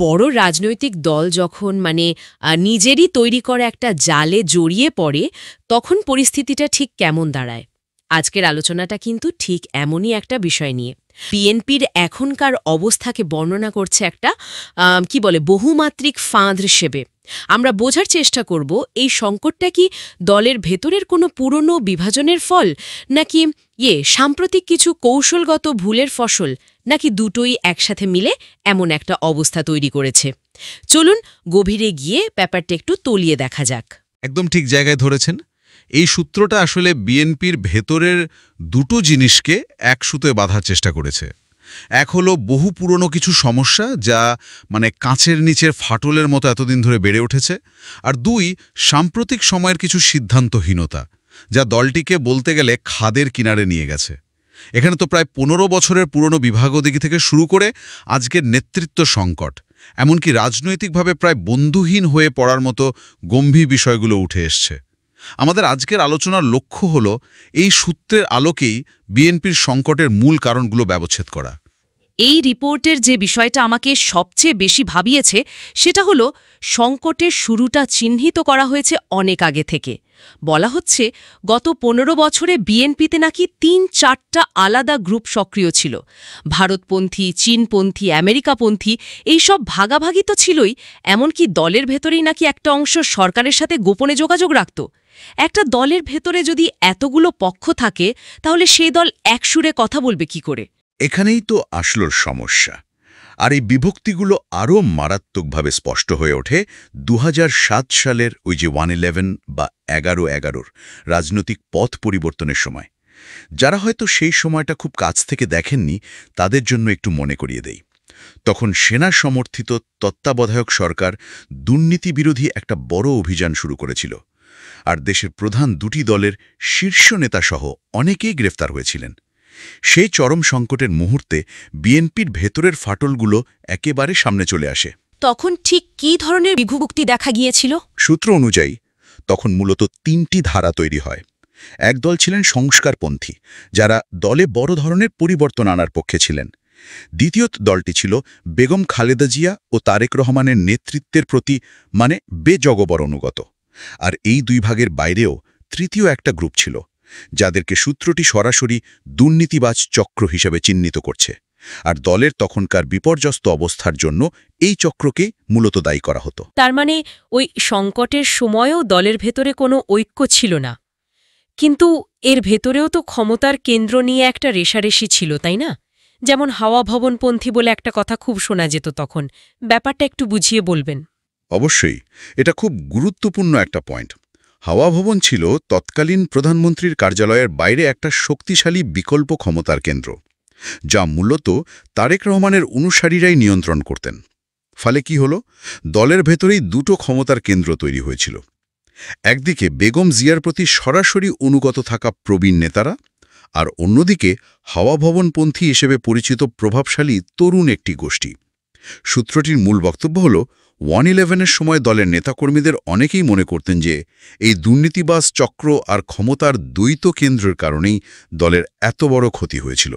বড় রাজনৈতিক দল যখন নিজেরই তৈরি করা একটা জালে জড়িয়ে পড়ে, তখন পরিস্থিতিটা ঠিক কেমন দাঁড়ায়? আজকের আলোচনাটা কিন্তু ঠিক এমনই একটা বিষয় নিয়ে। বিএনপির এখনকার অবস্থাকে বর্ণনা করছে একটা বহুমাত্রিক ফাঁদ হিসেবে। আমরা বোঝার চেষ্টা করব এই সংকটটা কি দলের ভেতরের কোনো পুরনো বিভাজনের ফল, নাকি সাম্প্রতিক কিছু কৌশলগত ভুলের ফসল, নাকি দুটোই একসাথে মিলে এমন একটা অবস্থা তৈরি করেছে। চলুন গভীরে গিয়ে ব্যাপারটা একটু তলিয়ে দেখা যাক। একদম ঠিক জায়গায় ধরেছেন। এই সূত্রটা আসলে বিএনপির ভেতরের দুটো জিনিসকে এক সুতোয় বাঁধার চেষ্টা করেছে। এক হলো বহু পুরনো কিছু সমস্যা, যা কাঁচের নিচের ফাটলের মতো এতদিন ধরে বেড়ে উঠেছে, আর দুই, সাম্প্রতিক সময়ের কিছু সিদ্ধান্তহীনতা, যা দলটিকে বলতে গেলে খাদের কিনারে নিয়ে গেছে। এখানে তো প্রায় 15 বছরের পুরনো বিভাগদিকে থেকে শুরু করে আজকের নেতৃত্ব সংকট, এমনকি রাজনৈতিকভাবে প্রায় বন্ধুহীন হয়ে পড়ার মতো গম্ভীর বিষয়গুলো উঠে এসছে। আমাদের আজকের আলোচনার লক্ষ্য হল এই সূত্রের আলোকেই বিএনপির সংকটের মূল কারণগুলো ব্যবচ্ছেদ করা। এই রিপোর্টের যে বিষয়টা আমাকে সবচেয়ে বেশি ভাবিয়েছে সেটা হলো সংকটের শুরুটা চিহ্নিত করা হয়েছে অনেক আগে থেকে। বলা হচ্ছে গত 15 বছরে বিএনপিতে নাকি 3-4টা আলাদা গ্রুপ সক্রিয় ছিল। ভারতপন্থী, চীনপন্থী, আমেরিকাপন্থী, এইসব ভাগাভাগি তো ছিলই, এমনকি দলের ভেতরেই নাকি একটা অংশ সরকারের সাথে গোপনে যোগাযোগ রাখত। একটা দলের ভেতরে যদি এতগুলো পক্ষ থাকে, তাহলে সেই দল একসুরে কথা বলবে কি করে? এখানেই তো আসল সমস্যা। আর এই বিভক্তিগুলো আরও মারাত্মকভাবে স্পষ্ট হয়ে ওঠে 2007 সালের ওই যে 111 বা 11-11 রাজনৈতিক পথ পরিবর্তনের সময়। যারা হয়তো সেই সময়টা খুব কাছ থেকে দেখেননি, তাদের জন্য একটু মনে করিয়ে দেই। তখন সেনা সমর্থিত তত্ত্বাবধায়ক সরকার দুর্নীতি বিরোধী একটা বড় অভিযান শুরু করেছিল, আর দেশের প্রধান দুটি দলের শীর্ষ নেতাসহ অনেকেই গ্রেফতার হয়েছিলেন। সেই চরম সংকটের মুহূর্তে বিএনপির ভেতরের ফাটলগুলো একেবারে সামনে চলে আসে। তখন ঠিক কী ধরনের বিভক্তি দেখা গিয়েছিল? সূত্র অনুযায়ী তখন মূলত 3টি ধারা তৈরি হয়। এক দল ছিলেন সংস্কারপন্থী, যারা দলে বড় ধরনের পরিবর্তন আনার পক্ষে ছিলেন। দ্বিতীয় দলটি ছিল বেগম খালেদা জিয়া ও তারেক রহমানের নেতৃত্বের প্রতি বেজগবর অনুগত। আর এই দুই ভাগের বাইরেও তৃতীয় একটা গ্রুপ ছিল, যাদেরকে সূত্রটি সরাসরি দুর্নীতিবাজ চক্র হিসেবে চিহ্নিত করছে। আর দলের তখনকার বিপর্যস্ত অবস্থার জন্য এই চক্রকে মূলত দায়ী করা হতো। তার ওই সংকটের সময়ও দলের ভেতরে কোনো ঐক্য ছিল না, কিন্তু এর ভেতরেও তো ক্ষমতার কেন্দ্র নিয়ে একটা রেষারেষি ছিল, তাই না? যেমন হাওয়া ভবনপন্থী বলে একটা কথা খুব শোনা যেত তখন। ব্যাপারটা একটু বুঝিয়ে বলবেন? অবশ্যই, এটা খুব গুরুত্বপূর্ণ একটা পয়েন্ট। হাওয়া ভবন ছিল তৎকালীন প্রধানমন্ত্রীর কার্যালয়ের বাইরে একটা শক্তিশালী বিকল্প ক্ষমতার কেন্দ্র, যা মূলত তারেক রহমানের অনুসারীরাই নিয়ন্ত্রণ করতেন। ফলে কি হলো, দলের ভেতরেই দুটো ক্ষমতার কেন্দ্র তৈরি হয়েছিল। একদিকে বেগম জিয়ার প্রতি সরাসরি অনুগত থাকা প্রবীণ নেতারা, আর অন্যদিকে হাওয়া ভবনপন্থী হিসেবে পরিচিত প্রভাবশালী তরুণ একটি গোষ্ঠী। সূত্রটির মূল বক্তব্য হল, 111-এর সময় দলের নেতাকর্মীদের অনেকেই মনে করতেন যে এই দুর্নীতিবাজ চক্র আর ক্ষমতার দ্বৈত কেন্দ্রের কারণেই দলের এত বড় ক্ষতি হয়েছিল।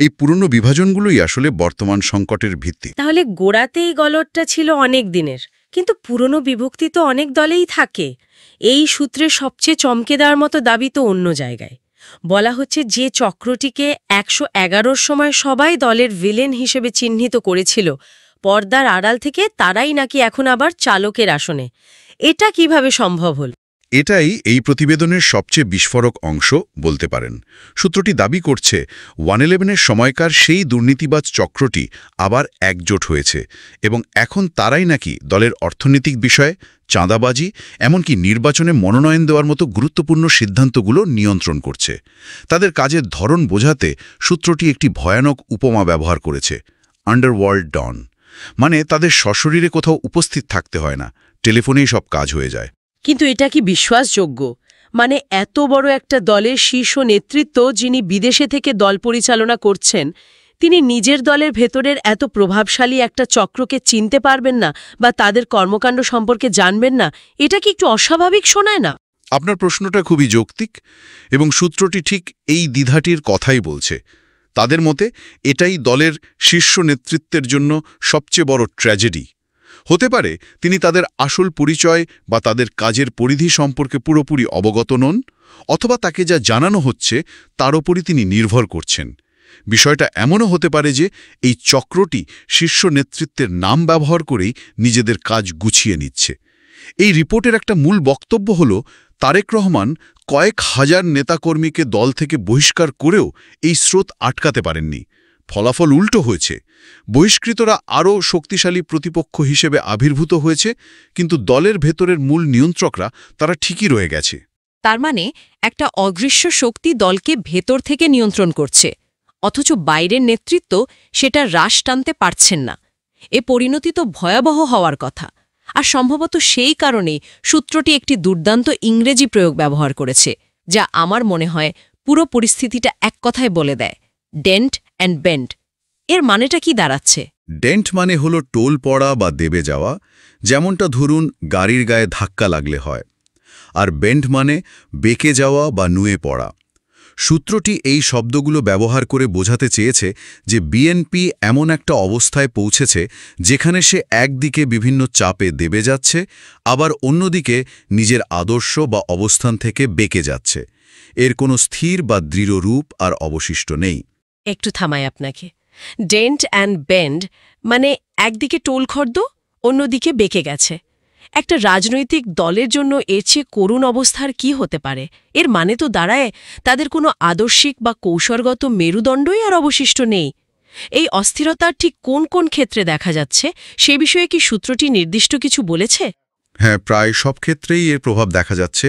এই পুরনো বিভাজনগুলোই আসলে বর্তমান সংকটের ভিত্তি। তাহলে গোড়াতেই গলতটা ছিল অনেক দিনের, কিন্তু পুরনো বিভক্তি তো অনেক দলেই থাকে। এই সূত্রে সবচেয়ে চমকে দেওয়ার মতো দাবি তো অন্য জায়গায়। বলা হচ্ছে যে চক্রটিকে 111-র সময় সবাই দলের ভিলেন হিসেবে চিহ্নিত করেছিল, পর্দার আড়াল থেকে তারাই নাকি এখন আবার চালকের আসনে। এটা কিভাবে সম্ভব হল? এটাই এই প্রতিবেদনের সবচেয়ে বিস্ফোরক অংশ বলতে পারেন। সূত্রটি দাবি করছে 111-এর সময়কার সেই দুর্নীতিবাজ চক্রটি আবার একজোট হয়েছে, এবং এখন তারাই নাকি দলের অর্থনৈতিক বিষয়ে, চাঁদাবাজি, এমনকি নির্বাচনে মনোনয়ন দেওয়ার মতো গুরুত্বপূর্ণ সিদ্ধান্তগুলো নিয়ন্ত্রণ করছে। তাদের কাজের ধরন বোঝাতে সূত্রটি একটি ভয়ানক উপমা ব্যবহার করেছে, আন্ডারওয়ার্ল্ড ডন। তাদের সশরীরে কোথাও উপস্থিত থাকতে হয় না, টেলিফোনেই সব কাজ হয়ে যায়। কিন্তু এটা কি বিশ্বাসযোগ্য? এত বড় একটা দলের শীর্ষ নেতৃত্ব, যিনি বিদেশে থেকে দল পরিচালনা করছেন, তিনি নিজের দলের ভেতরের এত প্রভাবশালী একটা চক্রকে চিনতে পারবেন না বা তাদের কর্মকাণ্ড সম্পর্কে জানবেন না? এটা কি একটু অস্বাভাবিক শোনায় না? আপনার প্রশ্নটা খুবই যৌক্তিক, এবং সূত্রটি ঠিক এই দ্বিধাটির কথাই বলছে। তাদের মতে এটাই দলের শীর্ষ নেতৃত্বের জন্য সবচেয়ে বড় ট্র্যাজেডি। হতে পারে তিনি তাদের আসল পরিচয় বা তাদের কাজের পরিধি সম্পর্কে পুরোপুরি অবগত নন, অথবা তাকে যা জানানো হচ্ছে তার ওপরই তিনি নির্ভর করছেন। বিষয়টা এমনও হতে পারে যে এই চক্রটি শীর্ষ নেতৃত্বের নাম ব্যবহার করেই নিজেদের কাজ গুছিয়ে নিচ্ছে। এই রিপোর্টের একটা মূল বক্তব্য হল তারেক রহমান কয়েক হাজার নেতাকর্মীকে দল থেকে বহিষ্কার করেও এই স্রোত আটকাতে পারেননি। ফলাফল উল্টো হয়েছে। বহিষ্কৃতরা আরও শক্তিশালী প্রতিপক্ষ হিসেবে আবির্ভূত হয়েছে, কিন্তু দলের ভেতরের মূল নিয়ন্ত্রকরা তারা ঠিকই রয়ে গেছে। তার মানে একটা অদৃশ্য শক্তি দলকে ভেতর থেকে নিয়ন্ত্রণ করছে, অথচ বাইরের নেতৃত্ব সেটা হ্রাস টানতে পারছেন না। এ পরিণতি তো ভয়াবহ হওয়ার কথা। আর সম্ভবত সেই কারণেই সূত্রটি একটি দুর্দান্ত ইংরেজি প্রয়োগ ব্যবহার করেছে, যা আমার মনে হয় পুরো পরিস্থিতিটা এক কথায় বলে দেয়: ডেন্ট অ্যান্ড বেন্ড। এর মানেটা কি দাঁড়াচ্ছে? ডেন্ট মানে হলো টোল পড়া বা দেবে যাওয়া, যেমনটা ধরুন গাড়ির গায়ে ধাক্কা লাগলে হয়। আর বেন্ড মানে বেঁকে যাওয়া বা নুয়ে পড়া। সূত্রটি এই শব্দগুলো ব্যবহার করে বোঝাতে চেয়েছে যে বিএনপি এমন একটা অবস্থায় পৌঁছেছে যেখানে সে একদিকে বিভিন্ন চাপে দেবে যাচ্ছে, আবার অন্যদিকে নিজের আদর্শ বা অবস্থান থেকে বেঁকে যাচ্ছে। এর কোনো স্থির বা দৃঢ় রূপ আর অবশিষ্ট নেই। একটু থামাই আপনাকে। ডেন্ট অ্যান্ড বেন্ড মানে একদিকে টোলখর্দ, অন্যদিকে বেঁকে গেছে। একটা রাজনৈতিক দলের জন্য এর চেয়ে করুণ অবস্থার কি হতে পারে? এর মানে তো দাঁড়ায় তাদের কোনো আদর্শিক বা কৌশলগত মেরুদণ্ডই আর অবশিষ্ট নেই। এই অস্থিরতার ঠিক কোন কোন ক্ষেত্রে দেখা যাচ্ছে সে বিষয়ে কি সূত্রটি নির্দিষ্ট কিছু বলেছে? হ্যাঁ, প্রায় সব ক্ষেত্রেই এর প্রভাব দেখা যাচ্ছে।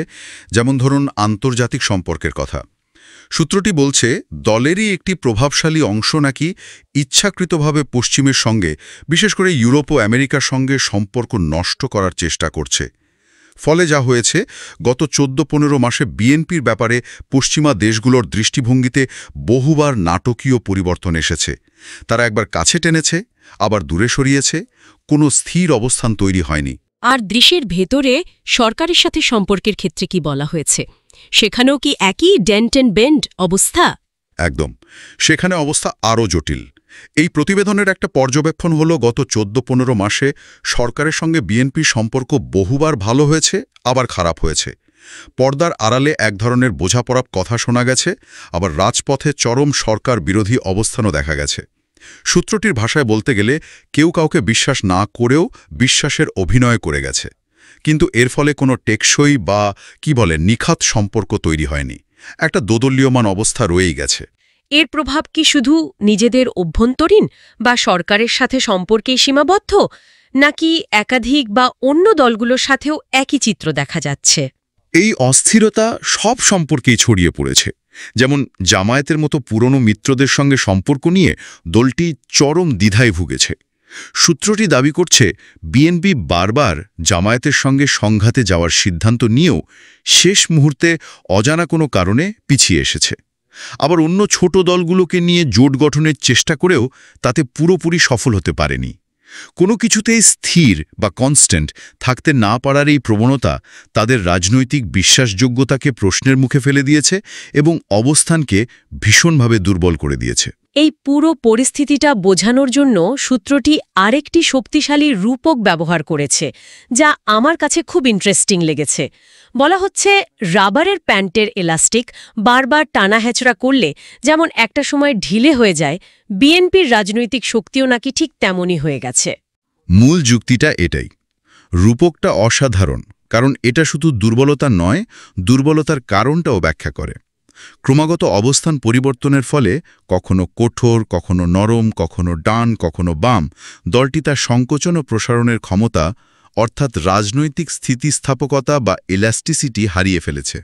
যেমন ধরুন আন্তর্জাতিক সম্পর্কের কথা। সূত্রটি বলছে দলেরই একটি প্রভাবশালী অংশ নাকি ইচ্ছাকৃতভাবে পশ্চিমের সঙ্গে, বিশেষ করে ইউরোপ ও আমেরিকার সঙ্গে সম্পর্ক নষ্ট করার চেষ্টা করছে। ফলে যা হয়েছে, গত 14-15 মাসে বিএনপির ব্যাপারে পশ্চিমা দেশগুলোর দৃষ্টিভঙ্গিতে বহুবার নাটকীয় পরিবর্তন এসেছে। তারা একবার কাছে টেনেছে, আবার দূরে সরিয়েছে, কোনো স্থির অবস্থান তৈরি হয়নি। আর দেশের ভেতরে সরকারের সাথে সম্পর্কের ক্ষেত্রে কি বলা হয়েছে? সেখানেও কি একই ডেন্ট অ্যান্ড বেন্ড অবস্থা? একদম। সেখানে অবস্থা আরও জটিল। এই প্রতিবেদনের একটা পর্যবেক্ষণ হলো গত 14-15 মাসে সরকারের সঙ্গে বিএনপির সম্পর্ক বহুবার ভালো হয়েছে, আবার খারাপ হয়েছে। পর্দার আড়ালে এক ধরনের বোঝাপড়ার কথা শোনা গেছে, আবার রাজপথে চরম সরকার বিরোধী অবস্থানও দেখা গেছে। সূত্রটির ভাষায় বলতে গেলে কেউ কাউকে বিশ্বাস না করেও বিশ্বাসের অভিনয় করে গেছে। কিন্তু এর ফলে কোনো টেকসই বা নিখাত সম্পর্ক তৈরি হয়নি। একটা দোদলীয়মান অবস্থা রয়েই গেছে। এর প্রভাব কি শুধু নিজেদের অভ্যন্তরীণ বা সরকারের সাথে সম্পর্কেই সীমাবদ্ধ, নাকি একাধিক বা অন্য দলগুলোর সাথেও একই চিত্র দেখা যাচ্ছে? এই অস্থিরতা সব সম্পর্কেই ছড়িয়ে পড়েছে। যেমন জামায়াতের মতো পুরনো মিত্রদের সঙ্গে সম্পর্ক নিয়ে দলটি চরম দ্বিধায় ভুগেছে। সূত্রটি দাবি করছে বিএনপি বারবার জামায়াতের সঙ্গে সংঘাতে যাওয়ার সিদ্ধান্ত নিয়েও শেষ মুহূর্তে অজানা কোনো কারণে পিছিয়ে এসেছে। আবার অন্য ছোট দলগুলোকে নিয়ে জোট গঠনের চেষ্টা করেও তাতে পুরোপুরি সফল হতে পারেনি। কোনো কিছুতেই স্থির বা কনস্ট্যান্ট থাকতে না পারার এই প্রবণতা তাদের রাজনৈতিক বিশ্বাসযোগ্যতাকে প্রশ্নের মুখে ফেলে দিয়েছে এবং অবস্থানকে ভীষণভাবে দুর্বল করে দিয়েছে। এই পুরো পরিস্থিতিটা বোঝানোর জন্য সূত্রটি আরেকটি শক্তিশালী রূপক ব্যবহার করেছে, যা আমার কাছে খুব ইন্টারেস্টিং লেগেছে। বলা হচ্ছে রাবারের প্যান্টের এলাস্টিক বারবার টানা হেঁচড়া করলে যেমন একটা সময় ঢিলে হয়ে যায়, বিএনপির রাজনৈতিক শক্তিও নাকি ঠিক তেমনই হয়ে গেছে। মূল যুক্তিটা এটাই। রূপকটা অসাধারণ, কারণ এটা শুধু দুর্বলতা নয়, দুর্বলতার কারণটাও ব্যাখ্যা করে। ক্রমাগত অবস্থান পরিবর্তনের ফলে কখনো কঠোর, কখনো নরম, কখনো ডান, কখনো বাম, দলটি তার সংকোচন ও প্রসারণের ক্ষমতা অর্থাৎ রাজনৈতিক স্থিতিস্থাপকতা বা ইলাস্টিসিটি হারিয়ে ফেলেছে।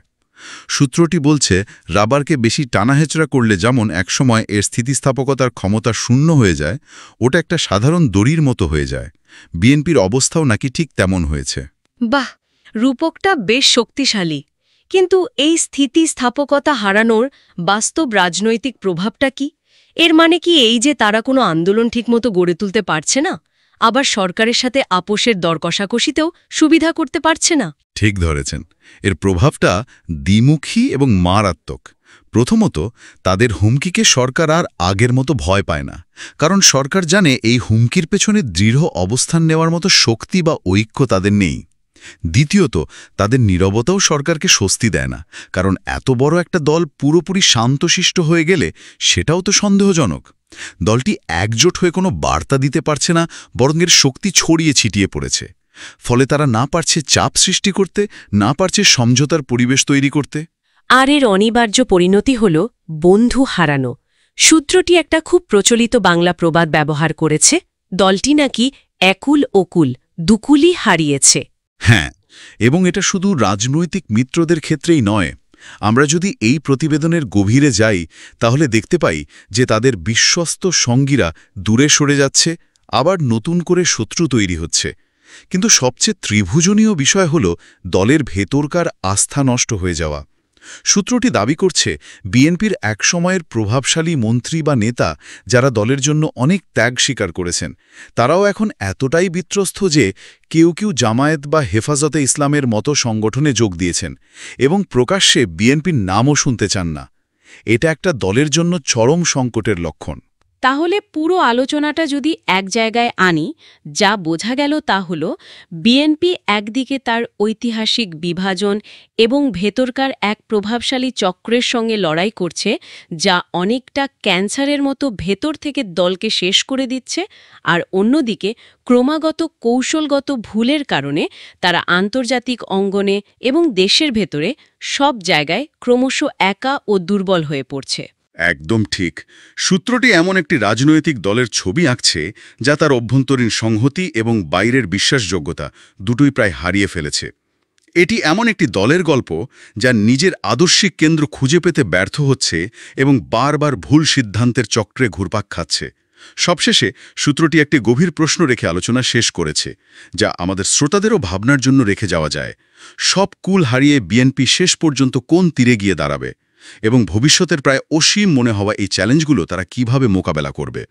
সূত্রটি বলছে রাবারকে বেশি টানাহেচড়া করলে যেমন একসময় এর স্থিতিস্থাপকতার ক্ষমতা শূন্য হয়ে যায়, ওটা একটা সাধারণ দড়ির মতো হয়ে যায়। বিএনপির অবস্থাও নাকি ঠিক তেমন হয়েছে। বাহ, রূপকটা বেশ শক্তিশালী। কিন্তু এই স্থিতিস্থাপকতা হারানোর বাস্তব রাজনৈতিক প্রভাবটা কি? এর মানে কি এই যে তারা কোনো আন্দোলন ঠিকমতো গড়ে তুলতে পারছে না, আবার সরকারের সাথে আপোষের দর কষাকষিতেও সুবিধা করতে পারছে না? ঠিক ধরেছেন। এর প্রভাবটা দ্বিমুখী এবং মারাত্মক। প্রথমত, তাদের হুমকিকে সরকার আর আগের মতো ভয় পায় না, কারণ সরকার জানে এই হুমকির পেছনে দৃঢ় অবস্থান নেওয়ার মতো শক্তি বা ঐক্য তাদের নেই। দ্বিতীয়ত, তাদের নীরবতাও সরকারকে স্বস্তি দেয় না, কারণ এত বড় একটা দল পুরোপুরি শান্তশিষ্ট হয়ে গেলে সেটাও তো সন্দেহজনক। দলটি একজোট হয়ে কোনো বার্তা দিতে পারছে না, বরং এর শক্তি ছড়িয়ে ছিটিয়ে পড়েছে। ফলে তারা না পারছে চাপ সৃষ্টি করতে, না পারছে সমঝোতার পরিবেশ তৈরি করতে। আর এর অনিবার্য পরিণতি হল বন্ধু হারানো। সূত্রটি একটা খুব প্রচলিত বাংলা প্রবাদ ব্যবহার করেছে, দলটি নাকি একুল ওকুল দুকুলই হারিয়েছে। হ্যাঁ, এবং এটা শুধু রাজনৈতিক মিত্রদের ক্ষেত্রেই নয়। আমরা যদি এই প্রতিবেদনের গভীরে যাই, তাহলে দেখতে পাই যে তাদের বিশ্বস্ত সঙ্গীরা দূরে সরে যাচ্ছে, আবার নতুন করে শত্রু তৈরি হচ্ছে। কিন্তু সবচেয়ে ত্রিভুজনীয় বিষয় হল দলের ভেতরকার আস্থা নষ্ট হয়ে যাওয়া। সূত্রটি দাবি করছে, বিএনপির একসময়ের প্রভাবশালী মন্ত্রী বা নেতা, যারা দলের জন্য অনেক ত্যাগ স্বীকার করেছেন, তারাও এখন এতটাই বিত্রস্ত যে কেউ কেউ জামায়াত বা হেফাজতে ইসলামের মতো সংগঠনে যোগ দিয়েছেন এবং প্রকাশ্যে বিএনপির নামও শুনতে চান না। এটা একটা দলের জন্য চরম সংকটের লক্ষণ। তাহলে পুরো আলোচনাটা যদি এক জায়গায় আনি, যা বোঝা গেল তা হল বিএনপি একদিকে তার ঐতিহাসিক বিভাজন এবং ভেতরকার এক প্রভাবশালী চক্রের সঙ্গে লড়াই করছে, যা অনেকটা ক্যান্সারের মতো ভেতর থেকে দলকে শেষ করে দিচ্ছে, আর অন্যদিকে ক্রমাগত কৌশলগত ভুলের কারণে তারা আন্তর্জাতিক অঙ্গনে এবং দেশের ভেতরে সব জায়গায় ক্রমশ একা ও দুর্বল হয়ে পড়ছে। একদম ঠিক। সূত্রটি এমন একটি রাজনৈতিক দলের ছবি আঁকছে যা তার অভ্যন্তরীণ সংহতি এবং বাইরের বিশ্বাসযোগ্যতা দুটোই প্রায় হারিয়ে ফেলেছে। এটি এমন একটি দলের গল্প যা নিজের আদর্শিক কেন্দ্র খুঁজে পেতে ব্যর্থ হচ্ছে এবং বারবার ভুল সিদ্ধান্তের চক্রে ঘুরপাক খাচ্ছে। সবশেষে সূত্রটি একটি গভীর প্রশ্ন রেখে আলোচনা শেষ করেছে, যা আমাদের শ্রোতাদেরও ভাবনার জন্য রেখে যাওয়া যায়। সব কুল হারিয়ে বিএনপি শেষ পর্যন্ত কোন তীরে গিয়ে দাঁড়াবে, এবং ভবিষ্যতের প্রায় অসীম মনে হওয়া এই চ্যালেঞ্জগুলো তারা কিভাবে মোকাবেলা করবে।